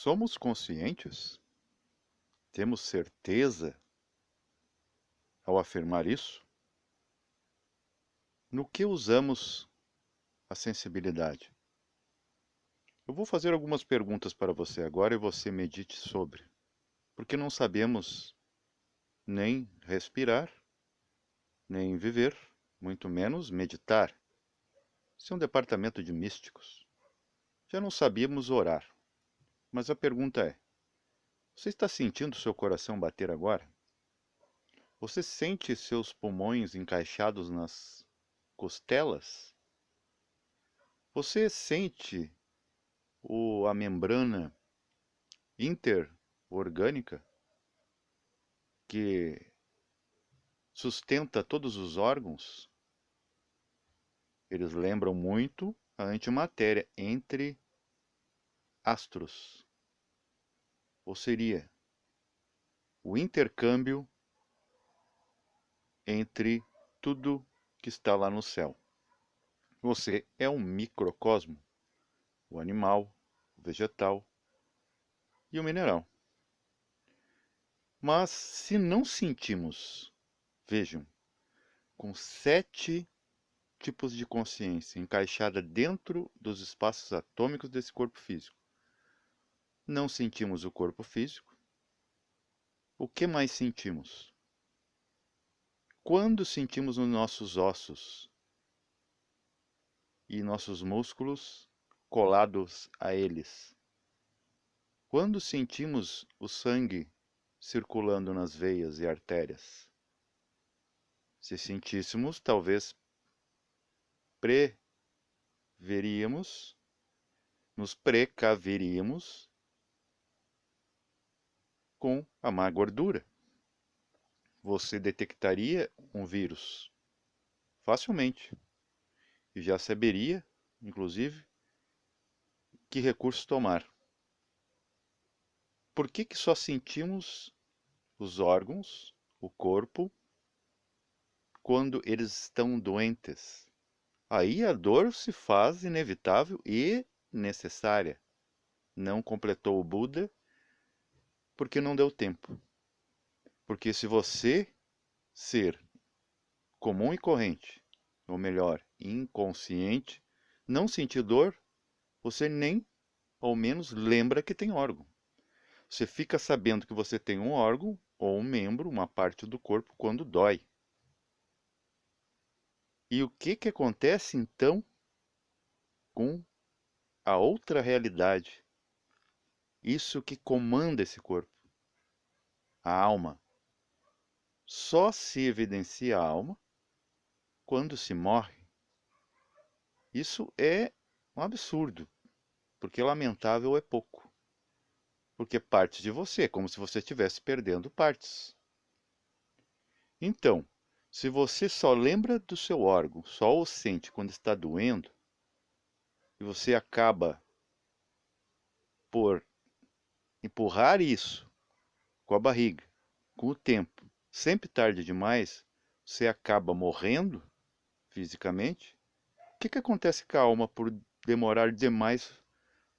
Somos conscientes? Temos certeza ao afirmar isso? No que usamos a sensibilidade? Eu vou fazer algumas perguntas para você agora e você medite sobre, porque não sabemos nem respirar, nem viver, muito menos meditar. Isso é um departamento de místicos. Já não sabíamos orar, mas a pergunta é: você está sentindo seu coração bater agora? Você sente seus pulmões encaixados nas costelas? Você sente a membrana interorgânica que sustenta todos os órgãos? Eles lembram muito a antimatéria entre astros, ou seria o intercâmbio entre tudo que está lá no céu. Você é um microcosmo, o animal, o vegetal e o mineral. Mas se não sentimos, vejam, com 7 tipos de consciência encaixada dentro dos espaços atômicos desse corpo físico, não sentimos o corpo físico, o que mais sentimos? Quando sentimos nos nossos ossos e nossos músculos colados a eles? Quando sentimos o sangue circulando nas veias e artérias? Se sentíssemos, talvez preveríamos, nos precaveríamos com a má gordura. Você detectaria um vírus facilmente e já saberia, inclusive, que recurso tomar. Por que só sentimos os órgãos, o corpo, quando eles estão doentes? Aí a dor se faz inevitável e necessária. Não completou o Buda porque não deu tempo. Porque se você ser comum e corrente, ou melhor, inconsciente, não sentir dor, você nem ao menos lembra que tem órgão. Você fica sabendo que você tem um órgão ou um membro, uma parte do corpo, quando dói. E o que acontece então com a outra realidade? Isso que comanda esse corpo, a alma. Só se evidencia a alma quando se morre. Isso é um absurdo, porque lamentável é pouco. Porque parte de você, é como se você estivesse perdendo partes. Então, se você só lembra do seu órgão, só o sente quando está doendo, e você acaba por empurrar isso com a barriga, com o tempo, sempre tarde demais, você acaba morrendo fisicamente. O que acontece com a alma por demorar demais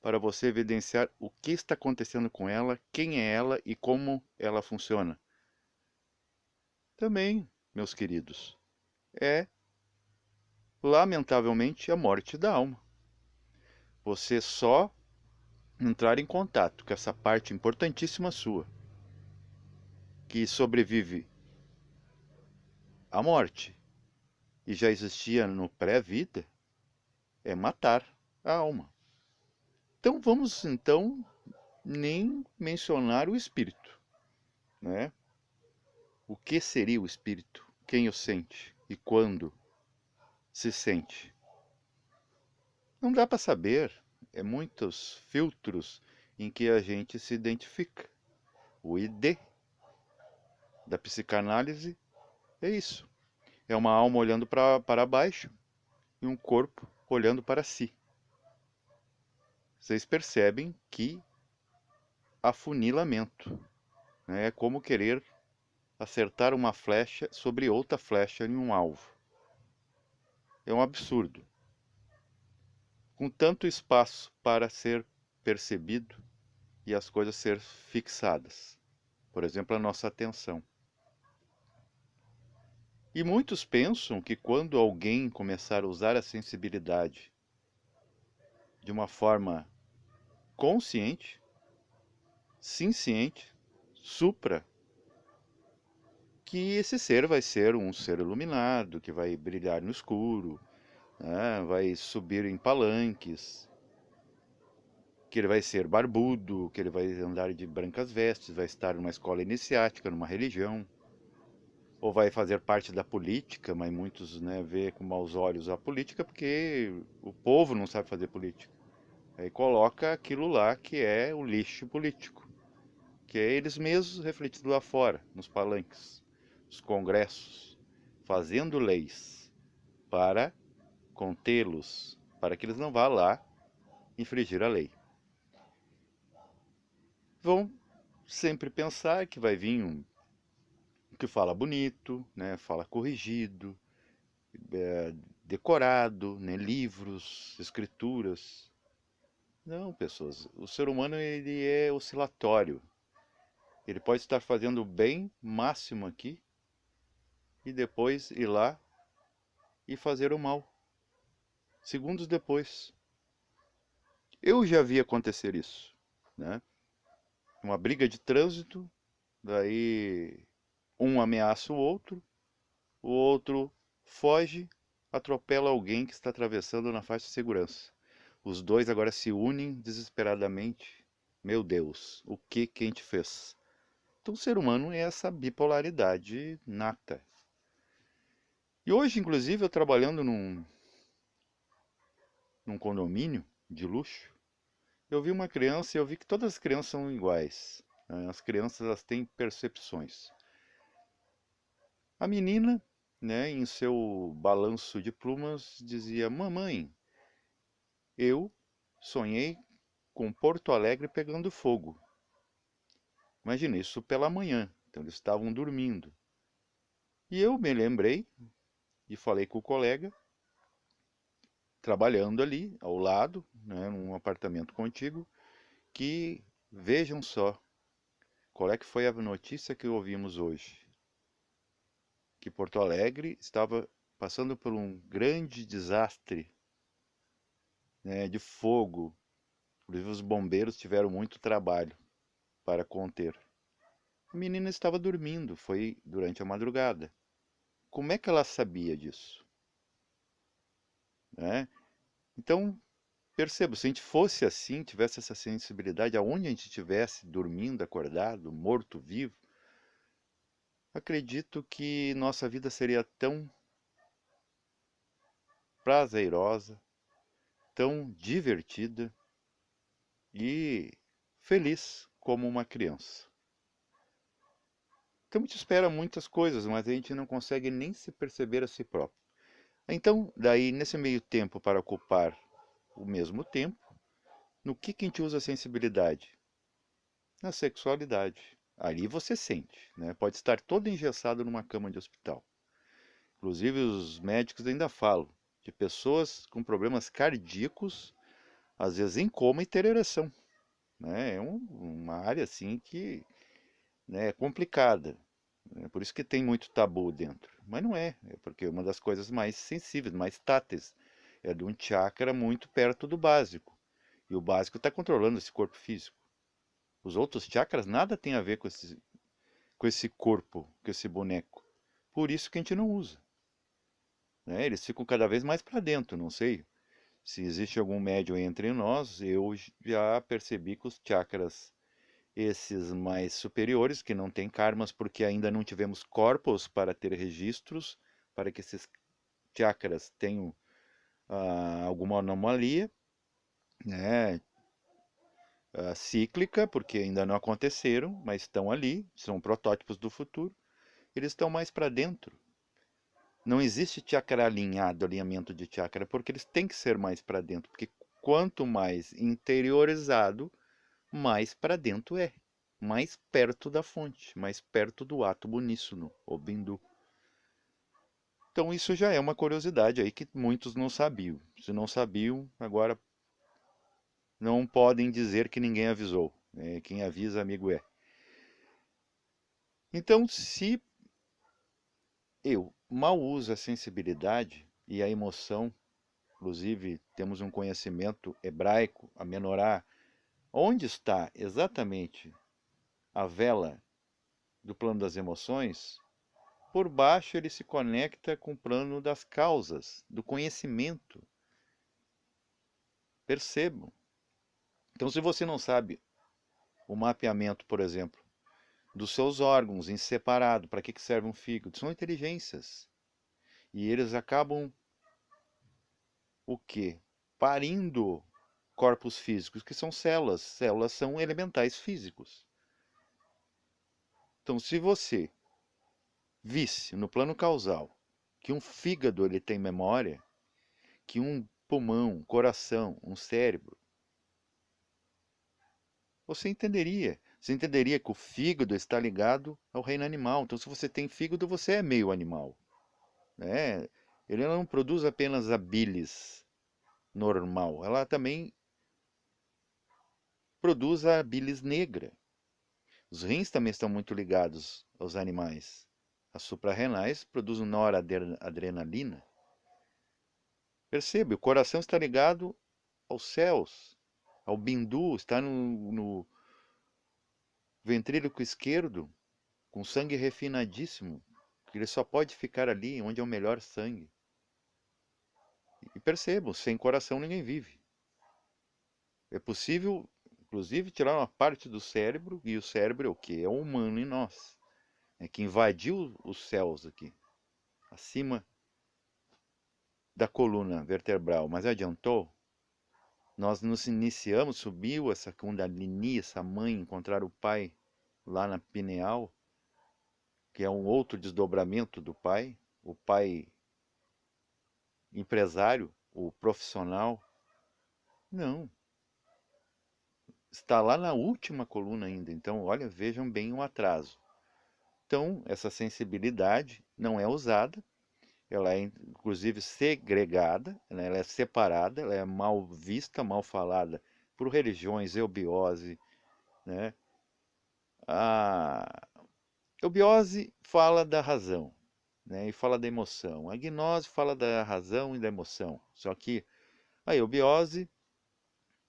para você evidenciar o que está acontecendo com ela, quem é ela e como ela funciona? Também, meus queridos, é lamentavelmente a morte da alma. Você só entrar em contato com essa parte importantíssima sua, que sobrevive à morte e já existia no pré-vida, é matar a alma. Então vamos nem mencionar o espírito, né? O que seria o espírito? Quem o sente e quando se sente? Não dá para saber. É muitos filtros em que a gente se identifica. O ID da psicanálise é isso. É uma alma olhando para baixo e um corpo olhando para si. Vocês percebem que afunilamento, né? É como querer acertar uma flecha sobre outra flecha em um alvo. É um absurdo. Com tanto espaço para ser percebido, e as coisas ser fixadas. Por exemplo, a nossa atenção. E muitos pensam que quando alguém começar a usar a sensibilidade de uma forma consciente, ciente, supra, que esse ser vai ser um ser iluminado, que vai brilhar no escuro, né? Vai subir em palanques, que ele vai ser barbudo, que ele vai andar de brancas vestes, vai estar numa escola iniciática, numa religião, ou vai fazer parte da política, mas muitos, né, vê com maus olhos a política porque o povo não sabe fazer política. Aí coloca aquilo lá que é o lixo político, que é eles mesmos refletidos lá fora, nos palanques, nos congressos, fazendo leis para contê-los, para que eles não vá lá infringir a lei. Vão sempre pensar que vai vir um que fala bonito, né, fala corrigido, decorado, né, livros, escrituras. Não, pessoas, o ser humano ele é oscilatório. Ele pode estar fazendo o bem máximo aqui e depois ir lá e fazer o mal. Segundos depois. Eu já vi acontecer isso, né? Uma briga de trânsito, daí um ameaça o outro foge, atropela alguém que está atravessando na faixa de segurança. Os dois agora se unem desesperadamente. Meu Deus, o que a gente fez? Então o ser humano é essa bipolaridade nata. E hoje, inclusive, eu trabalhando num condomínio de luxo, eu vi uma criança e eu vi que todas as crianças são iguais, né? As crianças elas têm percepções. A menina, né, em seu balanço de plumas, dizia: Mamãe, eu sonhei com Porto Alegre pegando fogo. Imagina isso pela manhã, então eles estavam dormindo. E eu me lembrei e falei com o colega, trabalhando ali ao lado, né, num apartamento contíguo, que vejam só qual é que foi a notícia que ouvimos hoje. Que Porto Alegre estava passando por um grande desastre, né, de fogo. Inclusive os bombeiros tiveram muito trabalho para conter. A menina estava dormindo, foi durante a madrugada. Como é que ela sabia disso? Né? Então, perceba, se a gente fosse assim, tivesse essa sensibilidade, aonde a gente estivesse dormindo, acordado, morto, vivo, acredito que nossa vida seria tão prazerosa, tão divertida e feliz como uma criança. Então a gente espera muitas coisas, mas a gente não consegue nem se perceber a si próprio. Então, daí, nesse meio tempo para ocupar o mesmo tempo, no que a gente usa a sensibilidade? Na sexualidade. Ali você sente, né? Pode estar todo engessado numa cama de hospital. Inclusive os médicos ainda falam de pessoas com problemas cardíacos, às vezes em coma e ter ereção, né? É uma área assim que, né, é complicada. É por isso que tem muito tabu dentro. Mas não é, é porque é uma das coisas mais sensíveis, mais táteis. É de um chakra muito perto do básico. E o básico está controlando esse corpo físico. Os outros chakras nada tem a ver com esse corpo, com esse boneco. Por isso que a gente não usa. Né? Eles ficam cada vez mais para dentro, não sei. Se existe algum médium entre nós, eu já percebi que os chakras, esses mais superiores, que não têm karmas porque ainda não tivemos corpos para ter registros, para que esses chakras tenham alguma anomalia, né, cíclica, porque ainda não aconteceram, mas estão ali, são protótipos do futuro, eles estão mais para dentro. Não existe chakra alinhado, alinhamento de chakra, porque eles têm que ser mais para dentro, porque quanto mais interiorizado, mais para dentro é, mais perto da fonte, mais perto do átomo uníssono, o bindu. Então isso já é uma curiosidade aí que muitos não sabiam. Se não sabiam, agora não podem dizer que ninguém avisou. Quem avisa, amigo é. Então, se eu mal uso a sensibilidade e a emoção, inclusive temos um conhecimento hebraico, a menorá, onde está exatamente a vela do plano das emoções, por baixo ele se conecta com o plano das causas, do conhecimento. Percebam. Então, se você não sabe o mapeamento, por exemplo, dos seus órgãos em separado, para que serve um fígado? São inteligências. E eles acabam o quê? Parindo corpos físicos, que são células. Células são elementais físicos. Então, se você visse no plano causal que um fígado ele tem memória, que um pulmão, um coração, um cérebro, você entenderia. Você entenderia que o fígado está ligado ao reino animal. Então, se você tem fígado, você é meio animal, né? Ele não produz apenas a bilis normal, ela também produz a bilis negra. Os rins também estão muito ligados aos animais. As suprarrenais produzem noradrenalina. Percebe, o coração está ligado aos céus, ao bindu, está no ventríloco esquerdo, com sangue refinadíssimo, que ele só pode ficar ali onde é o melhor sangue. E percebam, sem coração ninguém vive. É possível, inclusive, tirar uma parte do cérebro, e o cérebro é o quê? É o humano em nós. É que invadiu os céus aqui, acima da coluna vertebral, mas adiantou. Nós nos iniciamos, subiu essa Kundalini, essa mãe, encontrar o pai lá na pineal, que é um outro desdobramento do pai, o pai empresário, o profissional. Não, está lá na última coluna ainda. Então, olha, vejam bem o atraso. Então, essa sensibilidade não é usada, ela é inclusive segregada, né? Ela é separada, ela é mal vista, mal falada por religiões, eubiose, né? A eubiose fala da razão, né? E fala da emoção. A gnose fala da razão e da emoção. Só que a eubiose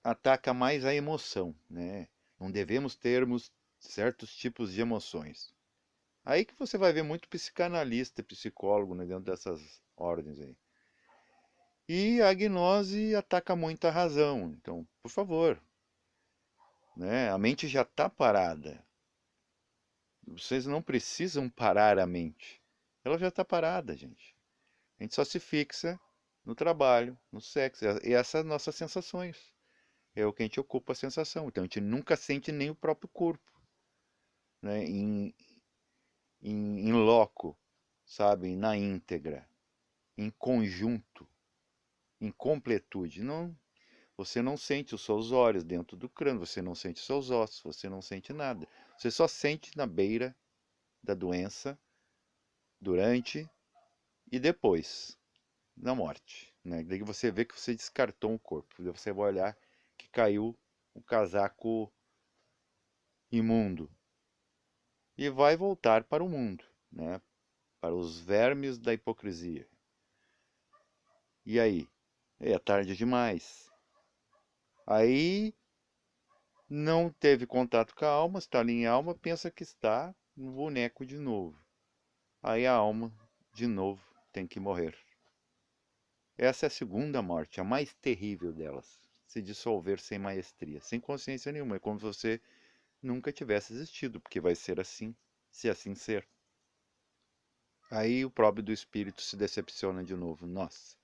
ataca mais a emoção, né? Não devemos termos certos tipos de emoções. Aí que você vai ver muito psicanalista, psicólogo, né, dentro dessas ordens aí. E a gnose ataca muito a razão. Então, por favor, né? A mente já está parada. Vocês não precisam parar a mente. Ela já está parada, gente. A gente só se fixa no trabalho, no sexo. E essas nossas sensações. É o que a gente ocupa a sensação. Então a gente nunca sente nem o próprio corpo, né? Em loco, sabe? Na íntegra, em conjunto, em completude. Não, você não sente os seus olhos dentro do crânio, você não sente os seus ossos, você não sente nada. Você só sente na beira da doença, durante e depois, na morte, né? Daí você vê que você descartou um corpo. Daí você vai olhar que caiu um casaco imundo e vai voltar para o mundo, né? Para os vermes da hipocrisia. E aí? É tarde demais. Aí não teve contato com a alma, está ali em alma, pensa que está no boneco de novo. Aí a alma, de novo, tem que morrer. Essa é a segunda morte, a mais terrível delas. Se dissolver sem maestria, sem consciência nenhuma. É como se você nunca tivesse existido, porque vai ser assim, se assim ser. Aí o próprio do espírito se decepciona de novo. Nossa,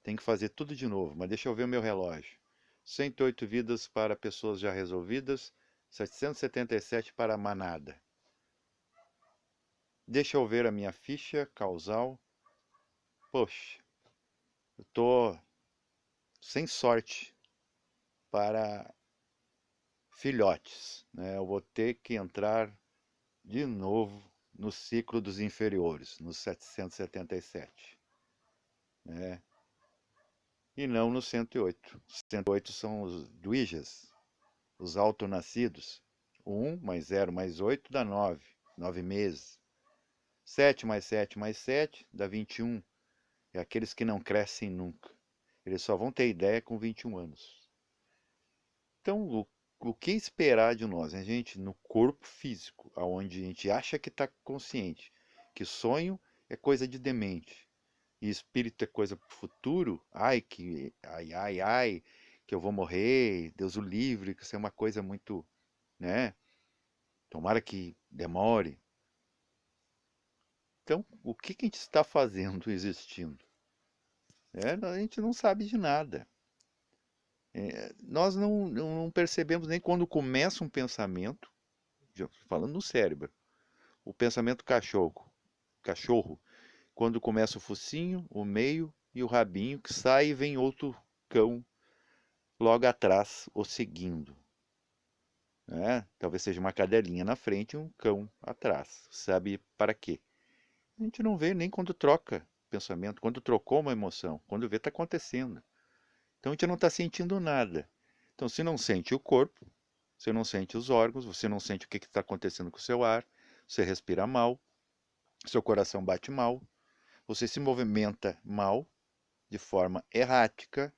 tem que fazer tudo de novo, mas deixa eu ver o meu relógio. 108 vidas para pessoas já resolvidas, 777 para a manada. Deixa eu ver a minha ficha causal. Poxa, eu tô sem sorte para filhotes, né? Eu vou ter que entrar de novo no ciclo dos inferiores, nos 777, né? E não no 108. Os 108 são os Dwijas, os autonascidos. 1 mais 0 mais 8 dá 9. 9 meses. 7 mais 7 mais 7 dá 21. É aqueles que não crescem nunca. Eles só vão ter ideia com 21 anos. Então, o que esperar de nós? A gente, no corpo físico, onde a gente acha que está consciente, que sonho é coisa de demente, e espírito é coisa para o futuro, ai, que eu vou morrer, Deus o livre, que isso é uma coisa muito, né? Tomara que demore. Então, o que a gente está fazendo existindo? A gente não sabe de nada. Nós não percebemos nem quando começa um pensamento, falando no cérebro, o pensamento cachorro, quando começa o focinho, o meio e o rabinho, que sai e vem outro cão logo atrás, o seguindo. Né? Talvez seja uma cadelinha na frente e um cão atrás. Sabe para quê? A gente não vê nem quando troca pensamento, quando trocou uma emoção, quando vê está acontecendo. Então a gente não está sentindo nada. Então se não sente o corpo, você não sente os órgãos, você não sente o que está acontecendo com o seu ar, você respira mal, seu coração bate mal, você se movimenta mal, de forma errática.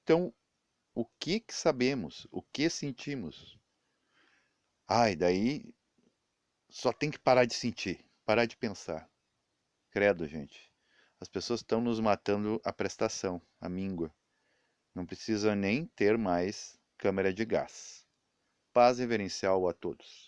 Então, o que sabemos? O que sentimos? E daí só tem que parar de sentir, parar de pensar. Credo, gente. As pessoas estão nos matando a prestação, a míngua. Não precisa nem ter mais câmera de gás. Paz reverencial a todos.